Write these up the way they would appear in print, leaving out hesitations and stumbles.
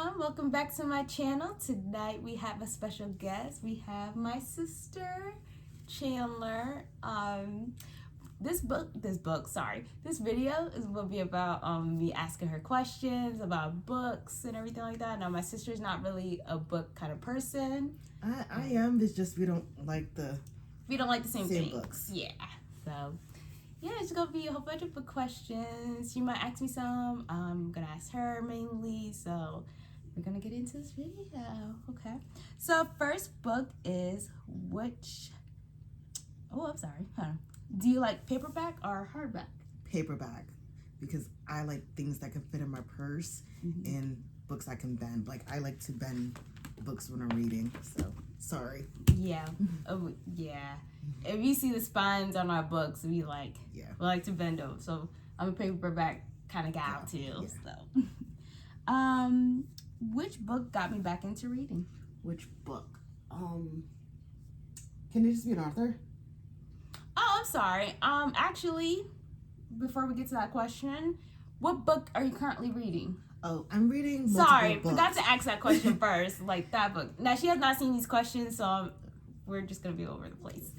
everyone, welcome back to my channel. Tonight we have a special guest. We have my sister Chandler. This video is going to be about me asking her questions about books and everything like that. Now my sister's not really a book kind of person. I am. It's just we don't like the same thing. books. Yeah. So yeah, it's gonna be a whole bunch of book questions. You might ask me some. I'm gonna ask her mainly. So we're gonna get into this video. Okay. So first book is which? Oh, I'm sorry. Hold on. Do you like paperback or hardback? Paperback, because I like things that can fit in my purse and books I can bend. Like I like to bend books when I'm reading. So sorry. Yeah. Oh, yeah. If you see the spines on our books, we like to bend them. So I'm a paperback kind of gal too. Yeah. So, which book got me back into reading? Which book? Can it just be an author? Oh, I'm sorry. Actually, before we get to that question, what book are you currently reading? Oh, I'm reading Sorry, books. Forgot to ask that question first. Like that book. Now she has not seen these questions, so we're just gonna be all over the place.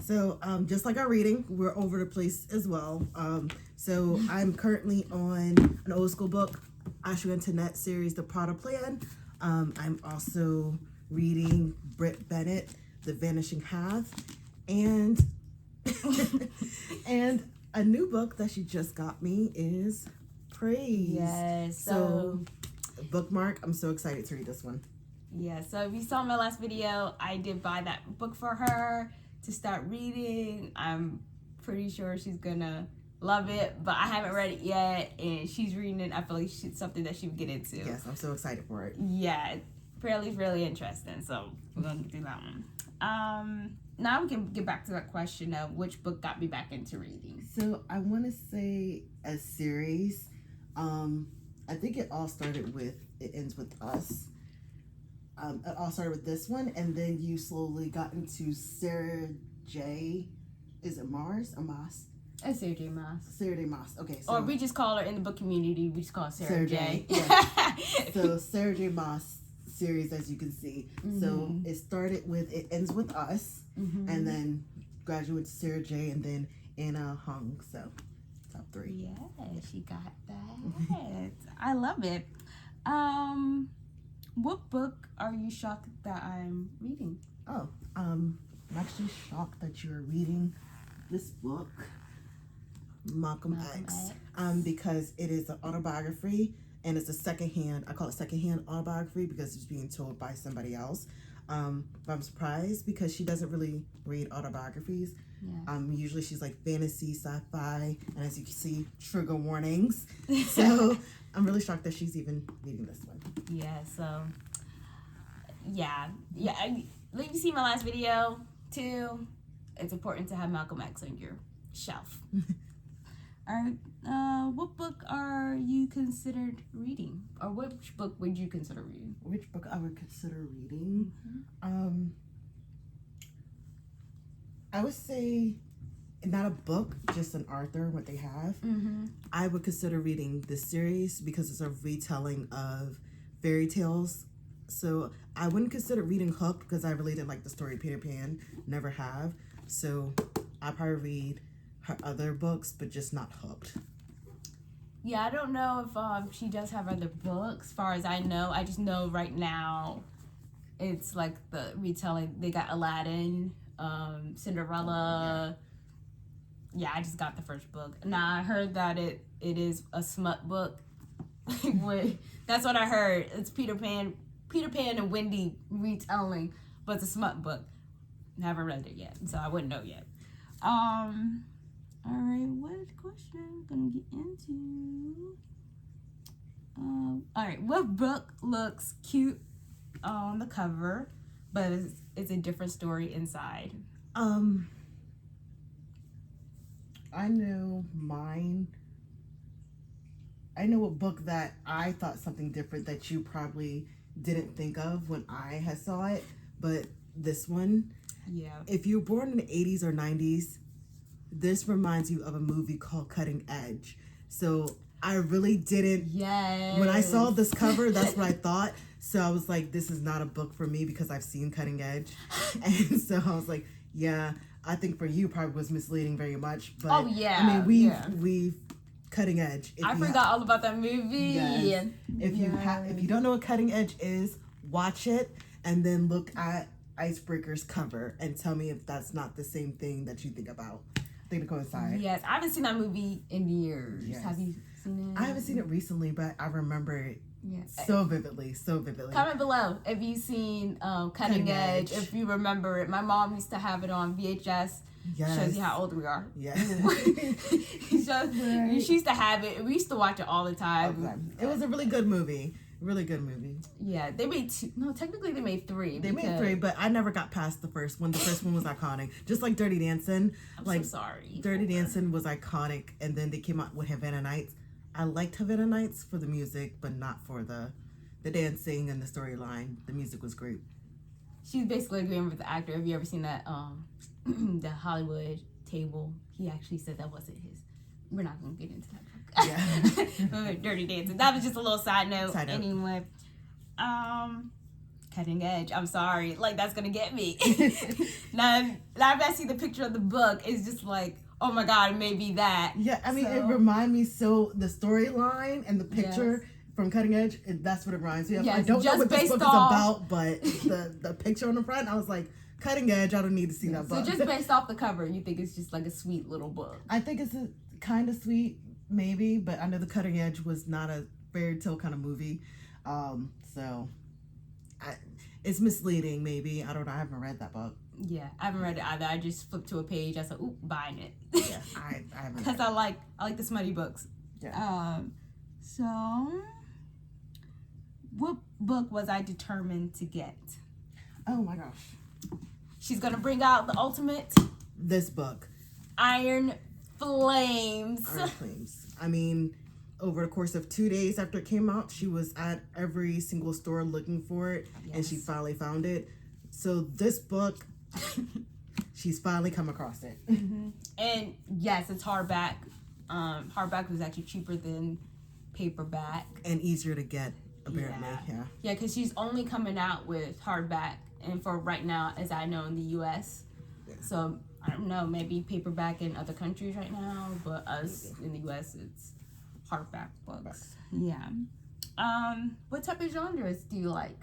So, just like our reading, we're over the place as well. So I'm currently on an old school book, Aisha Antoinette series, The Prada Plan. I'm also reading Britt Bennett, The Vanishing Half, and and a new book that she just got me is Praise. Yes. So bookmark. I'm so excited to read this one. Yeah, so if you saw my last video, I did buy that book for her to start reading. I'm pretty sure she's gonna love it, but I haven't read it yet, and she's reading it. I feel like it's something that she would get into. Yes, I'm so excited for it. Yeah, apparently it's really interesting, so we're gonna do that one. Now we can get back to that question of which book got me back into reading. So I want to say a series. I think it all started with It Ends With Us. It all started with this one, and then you slowly got into Sarah J. Is it Mars or Moss? It's Sarah J. Maas. Sarah J. Maas. Okay. So or we just call her in the book community. We just call her Sarah J. Yeah. So Sarah J. Maas series, as you can see. So it started with It Ends With Us, and then graduated to Sarah J. and then Anna Hung. So top 3. Yeah, she got that. I love it. What book are you shocked that I'm reading? Oh, I'm actually shocked that you're reading this book, Malcolm X. Because it is an autobiography, and it's a secondhand. I call it secondhand autobiography because it's being told by somebody else. But I'm surprised because she doesn't really read autobiographies. Yeah. Usually she's like fantasy, sci-fi, and as you can see, trigger warnings. So I'm really shocked that she's even reading this one. Yeah. So. Yeah. Like you see my last video too. It's important to have Malcolm X on your shelf. All right. What book are you considered reading, or which book would you consider reading? Which book I would consider reading? I would say not a book, just an author, what they have. I would consider reading this series because it's a retelling of fairy tales. So I wouldn't consider reading Hooked because I really didn't like the story Peter Pan, never have. So I probably read her other books, but just not Hooked. Yeah, I don't know if she does have other books. As far as I know, I just know right now it's like the retelling. They got Aladdin, Cinderella. Yeah, I just got the first book. Now I heard that it is a smut book. That's what I heard. It's Peter Pan and Wendy retelling, but it's a smut book. Haven't read it yet, so I wouldn't know yet. All right, what question I'm gonna get into? All right, what book looks cute on the cover, but it's a different story inside? I know mine. I know a book that I thought something different that you probably didn't think of when I had saw it, but this one. Yeah. If you were born in the 80s or 90s, this reminds you of a movie called Cutting Edge. So I really didn't. Yes. When I saw this cover, that's what I thought. So I was like, this is not a book for me because I've seen Cutting Edge. And so I was like, yeah, I think for you probably was misleading very much. But oh yeah. I mean, we've Cutting Edge. I forgot all about that movie. Yes. If you don't know what Cutting Edge is, watch it and then look at Icebreaker's cover and tell me if that's not the same thing that you think about. I think to coincide. Yes, I haven't seen that movie in years. Yes. Have you seen it? I haven't seen it recently, but I remember it Yes. so vividly. Comment below if you've seen Cutting Edge. If you remember it. My mom used to have it on VHS. Yes. Shows you how old we are. Yeah. She used to have it. We used to watch it all the time. Okay. It was a really good movie. Really good movie. Yeah, they made two. No, technically they made three. They made three, but I never got past the first one. The first one was iconic. Just like Dirty Dancing. I'm like, so sorry. Dirty Dancing was iconic, and then they came out with Havana Nights. I liked Havana Nights for the music, but not for the dancing and the storyline. The music was great. She's basically agreeing with the actor. Have you ever seen that the Hollywood table? He actually said that wasn't his. We're not gonna get into that book. Yeah. Dirty Dancing. That was just a little side note. Anyway. Cutting Edge. I'm sorry. Like, that's gonna get me. now if I see the picture of the book, it's just like, oh my god, maybe that. Yeah, I mean, it reminds me the storyline and the picture from Cutting Edge, that's what it reminds me of. Yes, I don't know what this book is about, but the picture on the front, I was like, Cutting Edge, I don't need to see that book. So just based off the cover, you think it's just like a sweet little book? I think it's a kind of sweet, maybe, but I know the Cutting Edge was not a fairy tale kind of movie. So it's misleading, maybe. I don't know. I haven't read that book. Yeah, I haven't read it either. I just flipped to a page. I said, "Ooh, buying it." Yeah, I haven't. Because I like the smutty books. Yeah. So, what book was I determined to get? Oh my gosh. She's gonna bring out the ultimate. This book. Iron Flames. Iron Flames. I mean, over the course of 2 days after it came out, she was at every single store looking for it, and she finally found it. So this book, she's finally come across it. Mm-hmm. And yes, it's hardback. Hardback was actually cheaper than paperback. And easier to get, apparently. Yeah, because she's only coming out with hardback, and for right now, as I know, in the U.S. Yeah. So, I don't know, maybe paperback in other countries right now, but us in the U.S., it's hardback books. Yeah. What type of genres do you like?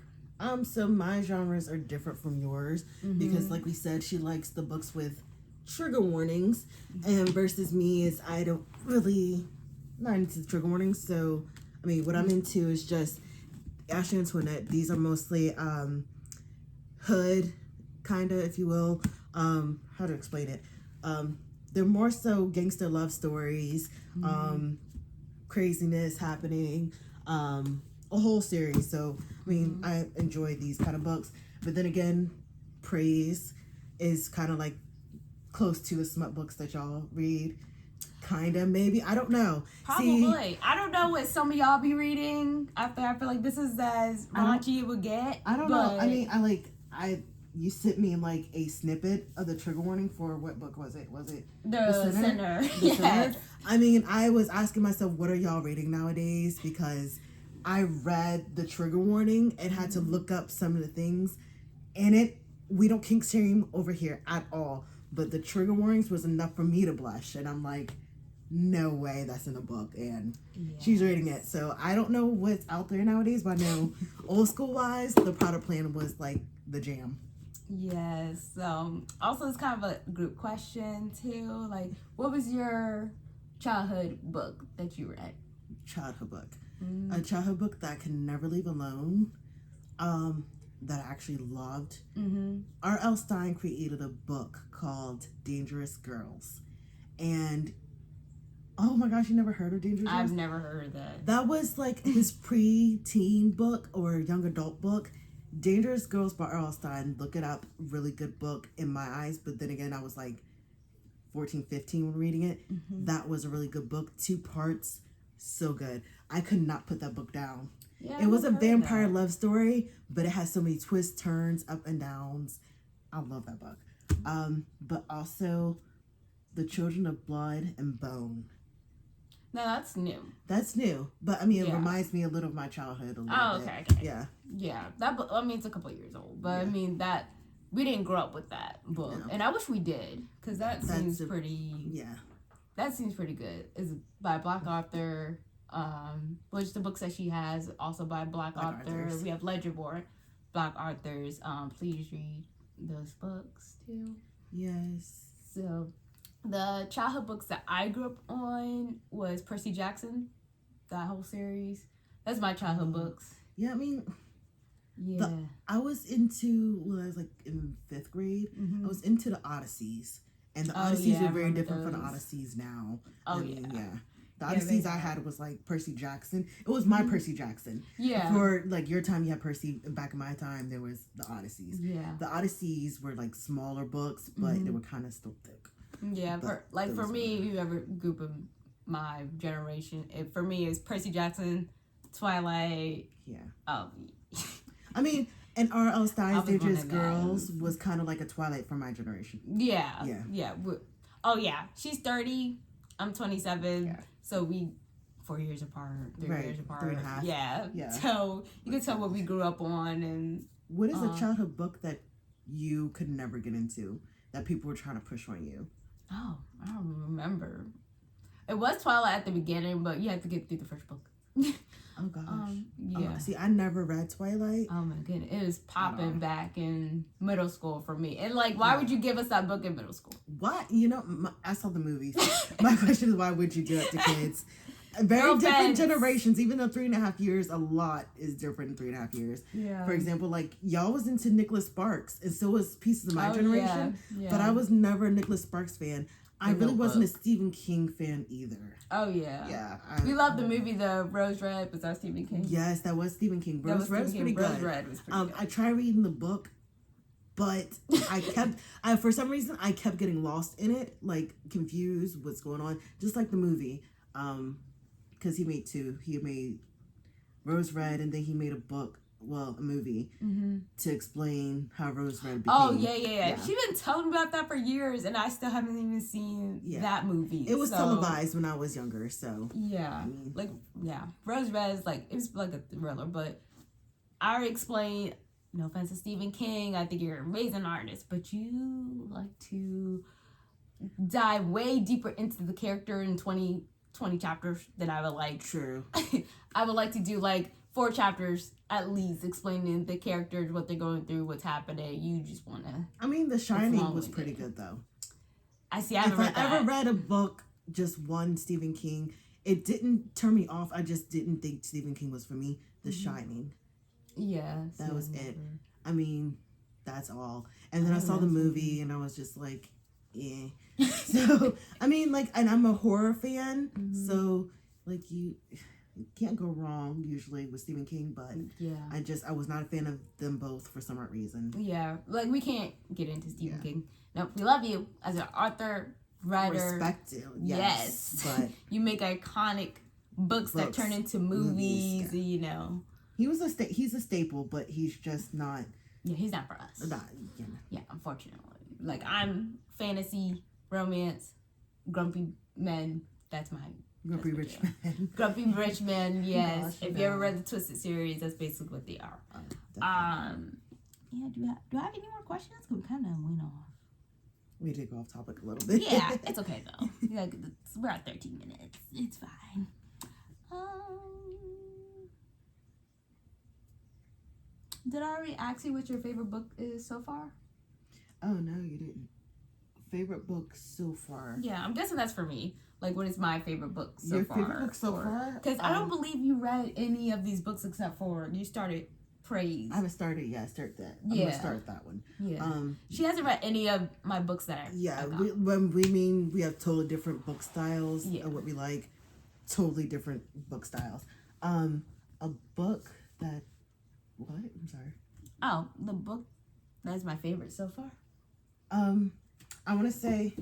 So my genres are different from yours because, like we said, she likes the books with trigger warnings, and versus me is I don't really not into trigger warnings. So I mean, what I'm into is just Ashley Antoinette. These are mostly hood, kind of, if you will. How to explain it? They're more so gangster love stories, craziness happening, a whole series. So I mean, I enjoy these kind of books. But then again, Praise is kind of like close to the smut books that y'all read. Kind of, maybe. I don't know. Probably. I don't know what some of y'all be reading. I feel like this is as raunchy it would get. I don't know. I mean, you sent me like a snippet of the trigger warning for what book was it? Was it The Sinner? Sinner? I mean, I was asking myself, what are y'all reading nowadays? Because I read the trigger warning and had to look up some of the things in it. We don't kink shame over here at all, but the trigger warnings was enough for me to blush, and I'm like, no way that's in a book. And she's reading it, so I don't know what's out there nowadays, but I know old school wise, the product plan was like the jam. Yes. Also, it's kind of a group question too. Like, what was your childhood book that you read? Childhood book. A childhood book that I can never leave alone. That I actually loved. R.L. Stein created a book called Dangerous Girls, and oh my gosh, you never heard of Dangerous Girls? I've never heard of that. That was like his pre-teen book or young adult book. Dangerous Girls by R.L. Stein. Look it up. Really good book in my eyes. But then again, I was like 14, 15 when reading it. That was a really good book. 2 parts. So good. I could not put that book down. Yeah, it was a vampire love story, but it has so many twists, turns, up and downs. I love that book. But also The Children of Blood and Bone. No, that's new. That's new, but I mean, it Yeah. reminds me a little of my childhood. A little Oh, bit. okay. Yeah. Yeah, that book. I mean, it's a couple of years old, but I Yeah. mean that we didn't grow up with that book, No. and I wish we did because that seems pretty. Yeah. That seems pretty good. It's by a Black author. Which the books that she has also by Black author. authors. We have Ledgerborn, Black authors. Please read those books too. Yes. So, the childhood books that I grew up on was Percy Jackson, that whole series. That's my childhood books. Yeah, I mean, Yeah. I was into when I was like in 5th grade. Mhm. I was into the Odysseys, and the Oh, Odysseys yeah, I are very remember different from the those. Odysseys now. Oh, I mean, yeah. The Yeah, Odysseys they I are. had was like Percy Jackson. It was my Mhm. Percy Jackson. Yeah. For like your time, you had Percy. Back in my time, there was the Odysseys. Yeah. The Odysseys were like smaller books, but Mhm. they were kind of still thick. Yeah. But For those me, whoever group of my generation, for me, it's Percy Jackson, Twilight. Yeah. I mean, and R.L. Stein's was one Dangerous of Girls them. was kind of like a Twilight for my generation. Yeah. Yeah. Yeah. Oh, yeah. She's 30. I'm 27. Yeah. So we 4 years apart, 3 Right, years apart. 3.5. Yeah. Yeah. So you can tell what we grew up on, and What is a childhood book that you could never get into that people were trying to push on you? I don't remember. It was Twilight at the beginning, but you had to get through the first book. Oh gosh. Yeah. See, I never read Twilight. Oh my goodness, it was popping back in middle school for me. And like, why would you give us that book in middle school? What? You know, I saw the movies. My question is, why would you do it to kids? Very No different offense. generations. Even though 3.5 years, a lot is different in 3.5 years. Yeah. For example, like y'all was into Nicholas Sparks, and so was pieces of my generation. Yeah. But I was never a Nicholas Sparks fan. I The really wasn't a Notebook. Stephen King fan either. Oh yeah. Yeah. We love the movie The Rose Red. Was that Stephen King? Yes, that was Stephen King. That Rose Red was pretty Rose good. Red was pretty good. I tried reading the book, but I kept, for some reason, I kept getting lost in it, like confused what's going on, just like the movie. Because he made two. He made Rose Red, and then he made a movie to explain how Rose Red became. Oh yeah. She's been telling me about that for years, and I still haven't even seen that movie. It was televised when I was younger, so yeah, Rose Red is like, it was like a thriller, but I already explained. No offense to Stephen King, I think you're an amazing artist, but you like to dive way deeper into the character in 20 chapters than I would like. True. I would like to do like 4 chapters at least explaining the characters, what they're going through, what's happening. You just want to. I mean, The Shining was long-winded. pretty good though. I haven't read that. If I ever read a book, just one Stephen King, it didn't turn me off. I just didn't think Stephen King was for me. The Shining. Yeah. That was it. I mean, that's all. And then I saw the movie and I was just like, eh. So, I mean, like, and I'm a horror fan. So, like, you can't go wrong usually with Stephen King, but I was not a fan of them both for some reason. Yeah. Like, we can't get into Stephen King. No, we love you as an author, writer. Respect you. Yes. But you make iconic books that turn into movies, you know. He's a staple, but he's just not. Yeah, he's not for us. Yeah, unfortunately. Like, I'm fantasy, romance, grumpy men. That's my Grumpy Rich Man. Grumpy Rich Men. Yes. Gosh, if you ever read the Twisted series, that's basically what they are. Yeah. Do I have any more questions? We kind of went off. We did go off topic a little bit. Yeah, it's okay though. Like, we're at 13 minutes. It's fine. Did I already ask you what your favorite book is so far? Oh no, you didn't. Favorite book so far? Yeah, I'm guessing that's for me. Like, what is my favorite book so Your far? favorite book so far? Because I don't believe you read any of these books except for you started Praise. I haven't started yet. Start that. I'm gonna start that one. Yeah. She hasn't read any of my books that I got. When we mean we have totally different book styles of what we like, totally different book styles. A book that what? I'm sorry. Oh, the book that's my favorite so far. I want to say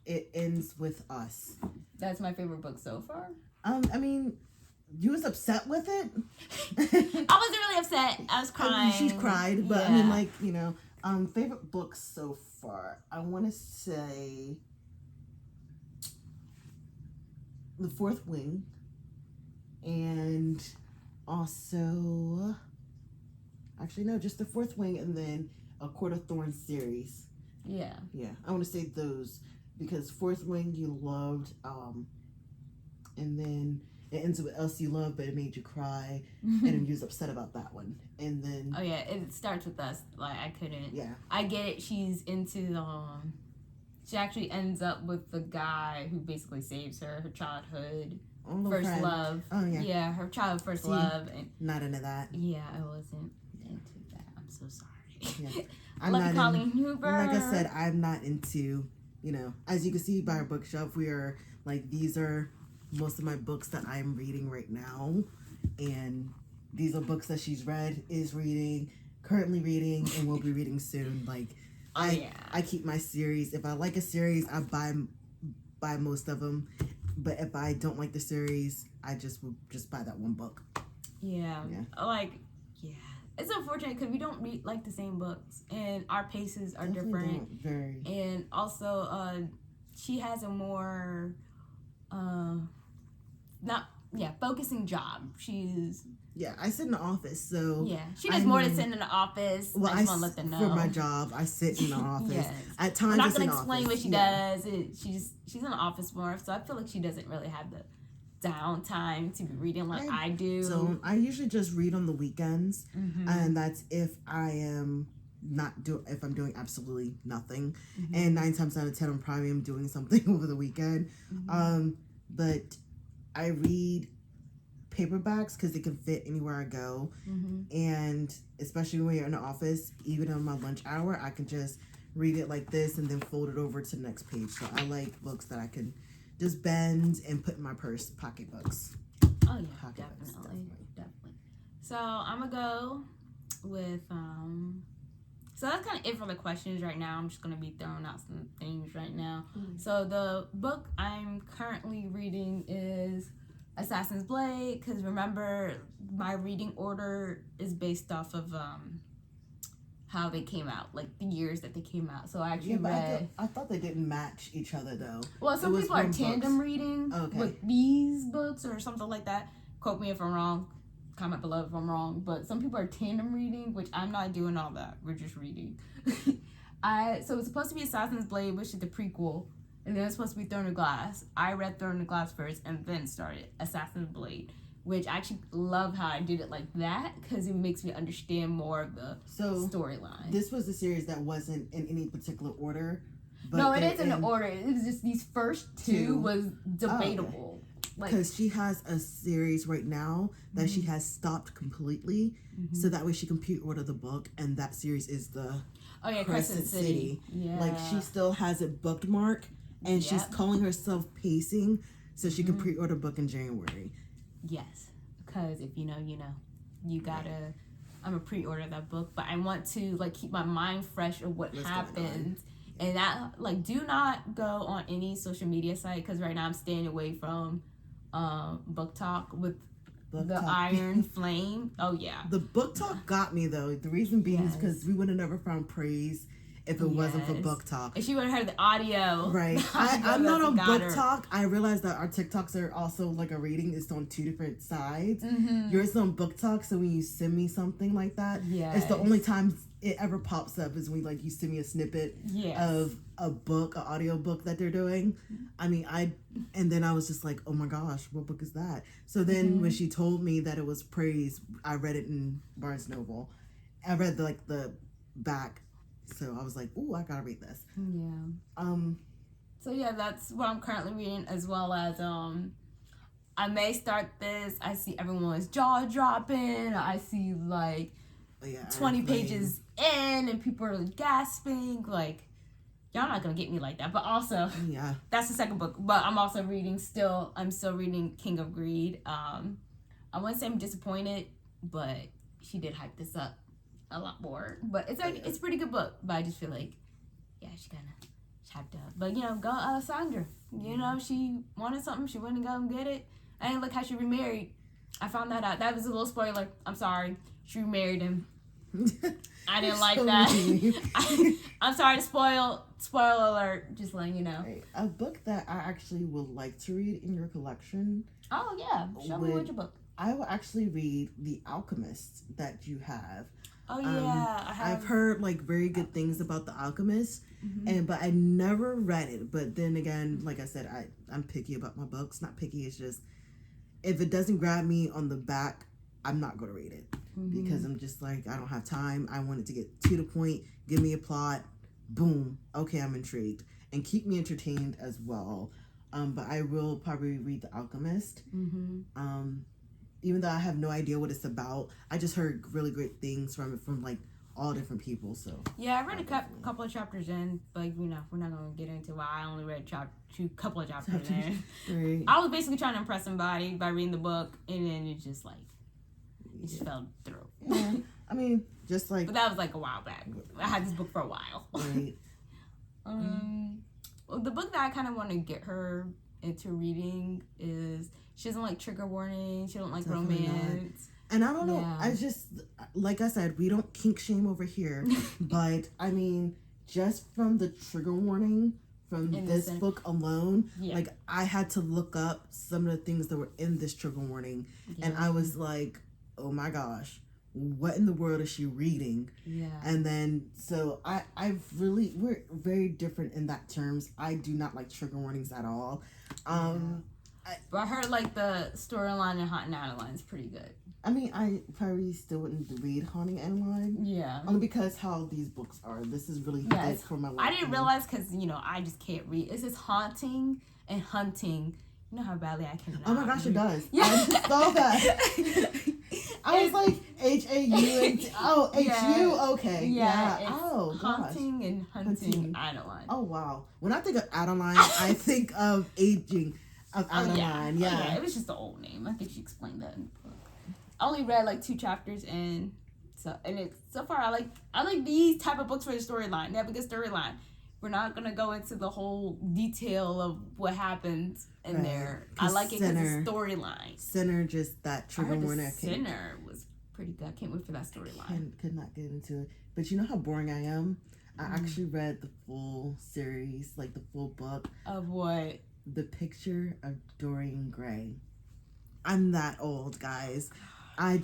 It Ends With Us. That's my favorite book so far. I mean, you was upset with it. I wasn't really upset. I was crying. She cried, but I mean, like, you know, favorite books so far. I want to say The Fourth Wing, and also, actually no, just The Fourth Wing, and then a Court of Thorns series. Yeah. Yeah, I want to say those because Fourth Wing you loved, and then it ends with Else You Love, but it made you cry, and you was upset about that one. And then oh yeah, it starts with us. Like I couldn't. Yeah. I get it. She's into She actually ends up with the guy who basically saves her childhood first friend. love. Oh yeah. Yeah, her childhood first See, love. And not into that. yeah, I wasn't into that. I'm so sorry. Yeah. I'm Love not Colleen Hoover. Like I said, I'm not into, as you can see by our bookshelf, we are like, these are most of my books that I'm reading right now. And these are books that she's read, is reading, currently reading, and will be reading soon. Like, I keep my series. If I like a series, I buy most of them. But if I don't like the series, I will just buy that one book. Yeah. It's unfortunate because we don't read like the same books, and our paces are different. Very. And also, she has a more, focusing job. I sit in the office, so she does more than sit in the office. Well, I just want to let them know. For my job, I sit in the office. Yes. At times, I'm not it's gonna an explain office. what she does. She's in the office more, so I feel like she doesn't really have the downtime to be reading like I do. So I usually just read on the weekends, and that's if I am if I'm doing absolutely nothing, and 9 times out of 10 I'm probably doing something over the weekend. But I read paperbacks because they can fit anywhere I go, and especially when you're in the office, even on my lunch hour, I can just read it like this and then fold it over to the next page. So I like books that I can just bend and put in my purse, pocketbooks. Oh yeah, definitely. So I'm gonna go with so that's kind of it for the questions right now. I'm just gonna be throwing out some things right now. So the book I'm currently reading is Assassin's Blade, because remember my reading order is based off of how they came out, like the years that they came out. So I actually read. I thought they didn't match each other though. Well, some people are tandem reading with these books or something like that. Quote me if I'm wrong. Comment below if I'm wrong. But some people are tandem reading, which I'm not doing all that. We're just reading. So it's supposed to be Assassin's Blade, which is the prequel, and then it's supposed to be Throne of Glass. I read Throne of Glass first, and then started Assassin's Blade, which I actually love how I did it like that, because it makes me understand more of the storyline. This was a series that wasn't in any particular order. But no, it is in the order. It was just these first two was debatable. Because she has a series right now that she has stopped completely, so that way she can pre-order the book, and that series is the Crescent City. Yeah. Like, she still has it bookmarked, and she's calling herself Pacing, so she can pre-order book in January. Yes, because if you know, you know. You gotta, I'm gonna pre-order that book, but I want to like keep my mind fresh of what happened. And that, like, do not go on any social media site, because right now I'm staying away from Book Talk with Iron Flame. Oh yeah, the Book Talk got me though. The reason being is because we would have never found praise if it wasn't for Book Talk. If she would have heard the audio. Right. I'm not on Book Talk. I realized that our TikToks are also like a rating is on 2 different sides. Yours is on Book Talk, so when you send me something like that, it's the only time it ever pops up is when like you send me a snippet of a book, an audio book that they're doing. I mean, and then I was just like, oh my gosh, what book is that? So then when she told me that it was praise, I read it in Barnes Noble. I read the back. So I was like, ooh, I gotta read this. Yeah. So yeah, that's what I'm currently reading, as well as I may start this. I see everyone's jaw dropping. I see like 20 pages in, and people are gasping. Like, y'all not gonna get me like that. But also, that's the second book. But I'm also reading still. I'm still reading King of Greed. I wouldn't say I'm disappointed, but she did hype this up a lot more, but it's a pretty good book. But I just feel like, she kind of hyped up. But go Sandra. She wanted something, she went and go and get it. And look how she remarried. I found that out. That was a little spoiler. I'm sorry. She remarried him. I didn't like So that. mean. I'm sorry to spoiler alert, just letting you know. Right. A book that I actually would like to read in your collection. Oh yeah, show me what your book. I will actually read The Alchemist that you have. Oh yeah, I've heard like very good things about The Alchemist, but I never read it. But then again, like I said, I'm picky about my books. Not picky, it's just if it doesn't grab me on the back, I'm not going to read it because I'm just like, I don't have time. I want it to get to the point, give me a plot, boom, okay, I'm intrigued, and keep me entertained as well. But I will probably read The Alchemist. Even though I have no idea what it's about, I just heard really great things from it from like all different people. So yeah, I read a couple of chapters in, but we're not gonna get into why I only read couple of chapters in. Right. I was basically trying to impress somebody by reading the book, and then it just fell through. Yeah. I mean, just like. But that was like a while back. I had this book for a while. Right. Well, the book that I kind of want to get her into reading is she doesn't like trigger warning. She don't like Definitely romance. And I don't know. Yeah. I just, like I said, we don't kink shame over here. But I mean, just from the trigger warning from this book alone, like I had to look up some of the things that were in this trigger warning, and I was like, oh my gosh, what in the world is she reading? Yeah. And then so we're very different in that terms. I do not like trigger warnings at all. But I heard like the storyline in Haunting Adeline is pretty good. I mean, I probably still wouldn't read Haunting Adeline. Yeah. Only because how these books are. This is really good for my life. I didn't realize because, I just can't read. It says haunting and hunting. You know how badly I can. Oh my gosh, it does. Yeah. I just saw that. I was like, H-A-U-N-T. Oh, H-U? Okay. Yeah. Oh, gosh. Haunting and hunting Adeline. Oh, wow. When I think of Adeline, I think of aging of Adeline. Yeah. It was just the old name. I think she explained that in the book. I only read like 2 chapters and so far I like these type of books for the storyline. They have a good storyline. We're not gonna go into the whole detail of what happens in there. I like it because it's storyline. Sinner, just that trigger warning. Sinner was pretty good. I can't wait for that storyline. Could not get into it. But you know how boring I am? I actually read the full series, like the full book. Of what? The Picture of Dorian Gray. I'm that old, guys. I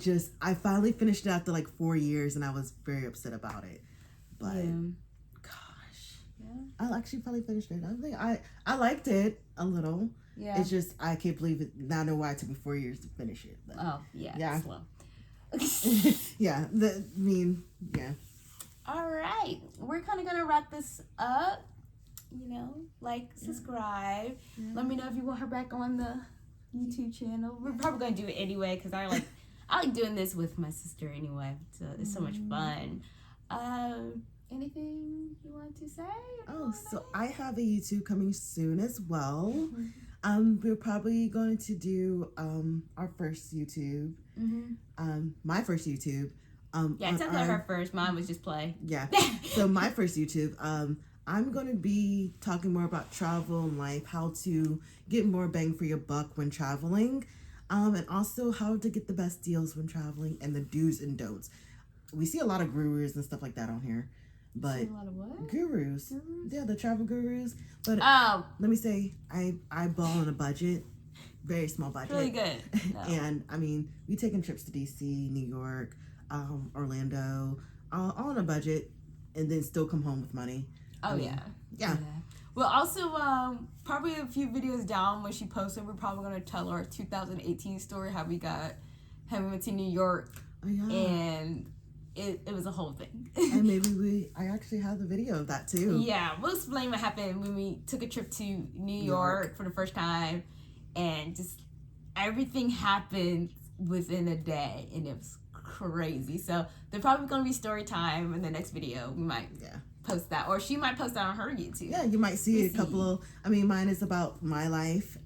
finally finished it after like 4 years, and I was very upset about it. But gosh, I actually finally finished it. I think I liked it a little. Yeah. It's just I can't believe it. Now I know why it took me 4 years to finish it. But, yeah. Slow. Yeah. Yeah. All right, we're kind of gonna wrap this up. Subscribe. Yeah. Let me know if you want her back on the YouTube channel. We're probably gonna do it anyway because I like doing this with my sister anyway. So it's so much fun. Anything you want to say? So I have a YouTube coming soon as well. We're probably going to do our first YouTube. My first YouTube. Technically her first. Mine was just play. Yeah. So my first YouTube. I'm going to be talking more about travel and life, how to get more bang for your buck when traveling, and also how to get the best deals when traveling and the do's and don'ts. We see a lot of gurus and stuff like that on here, but a lot of what? Gurus. Yeah, the travel gurus. But let me say, I ball on a budget, very small budget. Really good. No. And I mean, we taking trips to DC, New York, Orlando, all on a budget, and then still come home with money. Oh, yeah. Well, also, probably a few videos down when she posted, we're probably going to tell our 2018 story, how we went to New York. Oh, yeah. And it was a whole thing. And maybe I actually have the video of that, too. Yeah, we'll explain what happened when we took a trip to New York for the first time. And just everything happened within a day. And it was crazy. So, there's probably going to be story time in the next video. We might... post that, or she might post that on her YouTube. Yeah, you might see a couple. Mine is about my life.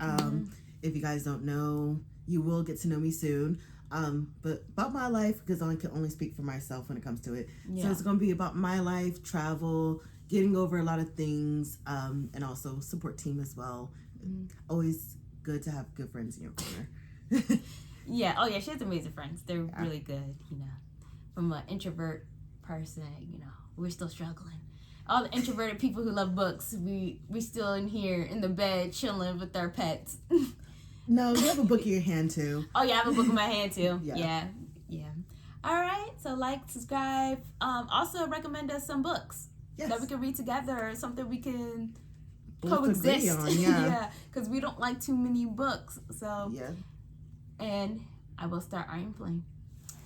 If you guys don't know, you will get to know me soon. But about my life, because I can only speak for myself when it comes to it. Yeah. So it's going to be about my life, travel, getting over a lot of things, and also support team as well. Always good to have good friends in your corner. Yeah. Oh yeah, she has amazing friends. They're really good. From an introvert person, you know, we're still struggling. All the introverted people who love books, we still in here in the bed chilling with our pets. No, you have a book in your hand too. Oh yeah, I have a book in my hand too. Yeah. Yeah. All right, so like, subscribe. Also recommend us some books that we can read together, or something we can coexist on, yeah. because we don't like too many books. So yeah. And I will start Iron Flame.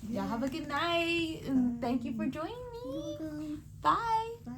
Y'all have a good night, and thank you for joining me. You're welcome. Bye. Bye.